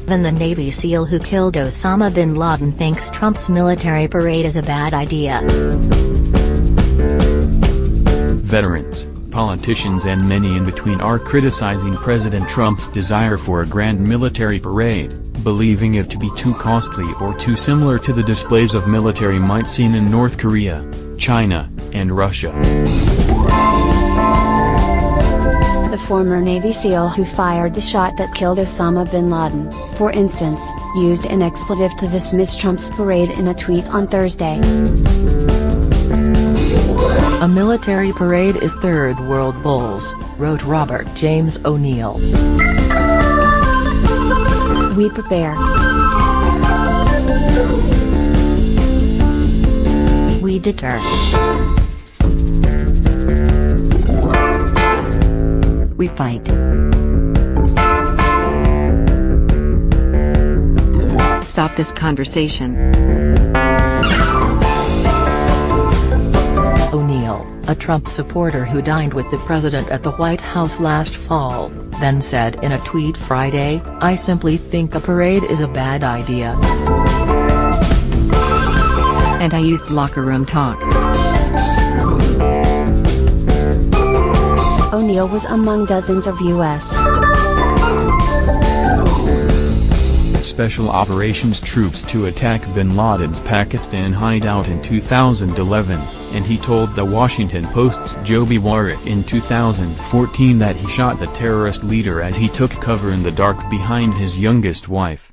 Even the Navy SEAL who killed Osama bin Laden thinks Trump's military parade is a bad idea. Veterans, politicians and many in between are criticizing President Trump's desire for a grand military parade, believing it to be too costly or too similar to the displays of military might seen in North Korea, China, and Russia. The former Navy SEAL who fired the shot that killed Osama bin Laden, for instance, used an expletive to dismiss Trump's parade in a tweet on Thursday. A military parade is third world bulls, wrote Robert James O'Neill. We prepare. We deter. We fight. Stop this conversation. O'Neill, a Trump supporter who dined with the president at the White House last fall, then said in a tweet Friday, "I simply think a parade is a bad idea. And I used locker room talk." O'Neill was among dozens of U.S. Special operations troops to attack bin Laden's Pakistan hideout in 2011, and he told the Washington Post's Joby Warwick in 2014 that he shot the terrorist leader as he took cover in the dark behind his youngest wife.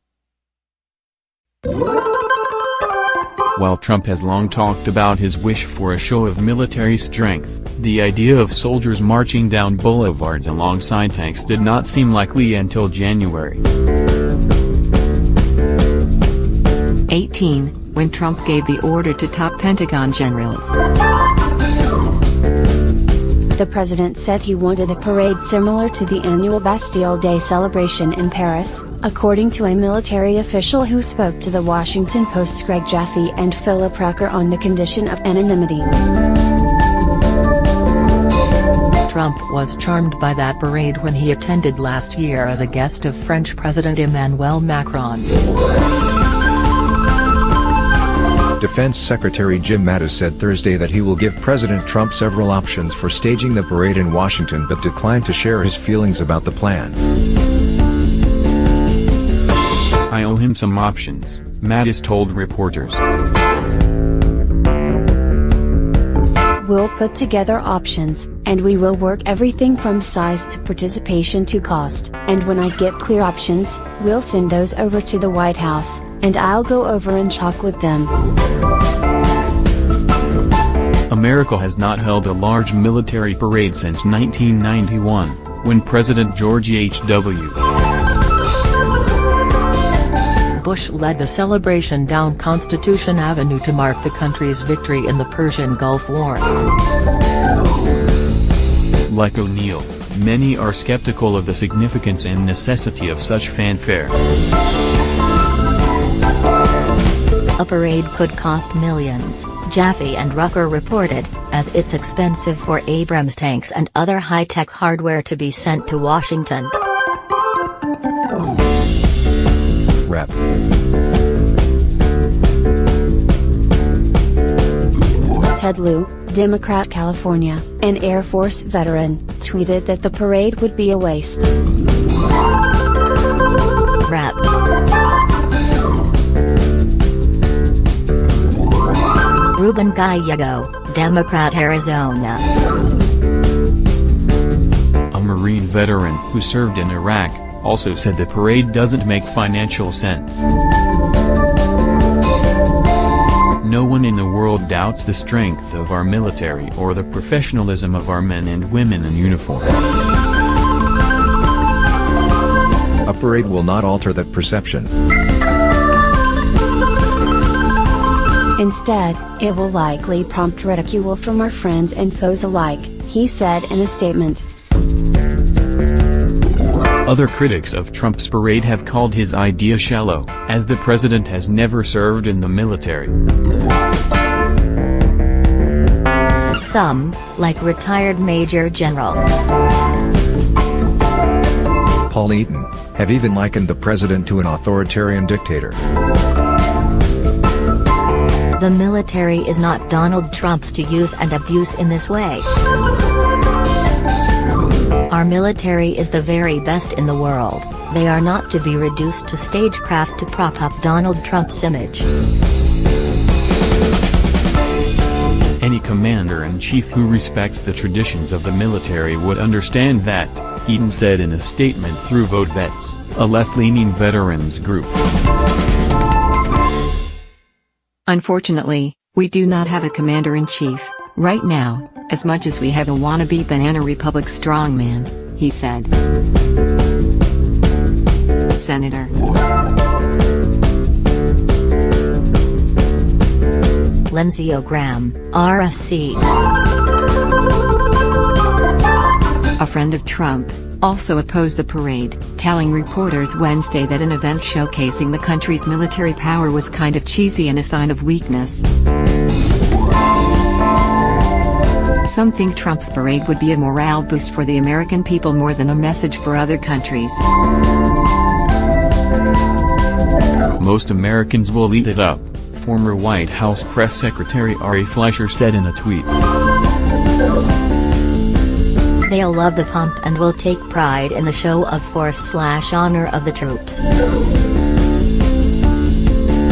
While Trump has long talked about his wish for a show of military strength, the idea of soldiers marching down boulevards alongside tanks did not seem likely until January 18, when Trump gave the order to top Pentagon generals. The president said he wanted a parade similar to the annual Bastille Day celebration in Paris, according to a military official who spoke to the Washington Post's Greg Jaffe and Philip Rucker on the condition of anonymity. Trump was charmed by that parade when he attended last year as a guest of French President Emmanuel Macron. Defense Secretary Jim Mattis said Thursday that he will give President Trump several options for staging the parade in Washington but declined to share his feelings about the plan. "I owe him some options," Mattis told reporters. We'll put together options, and we will work everything from size to participation to cost, and when I get clear options, we'll send those over to the White House, and I'll go over and talk with them. America has not held a large military parade since 1991, when President George H.W. Bush led the celebration down Constitution Avenue to mark the country's victory in the Persian Gulf War. Like O'Neill, many are skeptical of the significance and necessity of such fanfare. A parade could cost millions, Jaffe and Rucker reported, as it's expensive for Abrams tanks and other high-tech hardware to be sent to Washington. Rep. Ted Lieu, Democrat California, an Air Force veteran, tweeted that the parade would be a waste. Rep. Ruben Gallego, Democrat Arizona. A Marine veteran who served in Iraq, also said the parade doesn't make financial sense. No one in the world doubts the strength of our military or the professionalism of our men and women in uniform. A parade will not alter that perception. Instead, it will likely prompt ridicule from our friends and foes alike, he said in a statement. Other critics of Trump's parade have called his idea shallow, as the president has never served in the military. Some, like retired Major General Paul Eaton, have even likened the president to an authoritarian dictator. The military is not Donald Trump's to use and abuse in this way. Our military is the very best in the world. They are not to be reduced to stagecraft to prop up Donald Trump's image. Any commander-in-chief who respects the traditions of the military would understand that, Eaton said in a statement through Vote Vets, a left-leaning veterans group. Unfortunately, we do not have a commander-in-chief, right now, as much as we have a wannabe banana republic strongman, he said. Senator Lindsey Graham, RSC. A friend of Trump, also opposed the parade, telling reporters Wednesday that an event showcasing the country's military power was kind of cheesy and a sign of weakness. Some think Trump's parade would be a morale boost for the American people more than a message for other countries. Most Americans will eat it up, former White House Press Secretary Ari Fleischer said in a tweet. They'll love the pump and will take pride in the show of force/honor of the troops.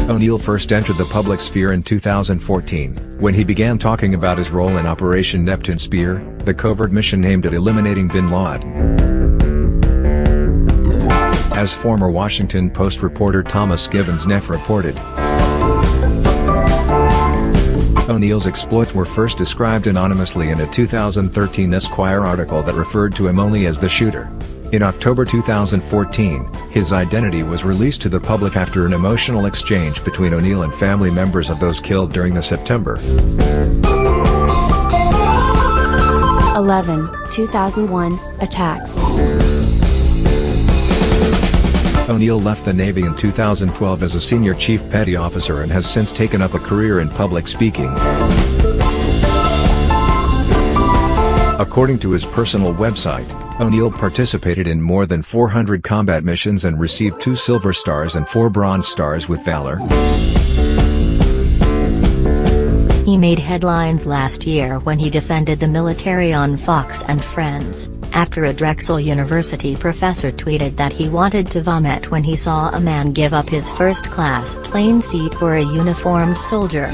O'Neill first entered the public sphere in 2014, when he began talking about his role in Operation Neptune Spear, the covert mission aimed at eliminating bin Laden. As former Washington Post reporter Thomas Givens-Neff reported, O'Neill's exploits were first described anonymously in a 2013 Esquire article that referred to him only as the shooter. In October 2014, his identity was released to the public after an emotional exchange between O'Neill and family members of those killed during the September 11, 2001, attacks. O'Neill left the Navy in 2012 as a senior chief petty officer and has since taken up a career in public speaking. According to his personal website, O'Neill participated in more than 400 combat missions and received 2 Silver Stars and 4 Bronze Stars with Valor. He made headlines last year when he defended the military on Fox and Friends, after a Drexel University professor tweeted that he wanted to vomit when he saw a man give up his first-class plane seat for a uniformed soldier.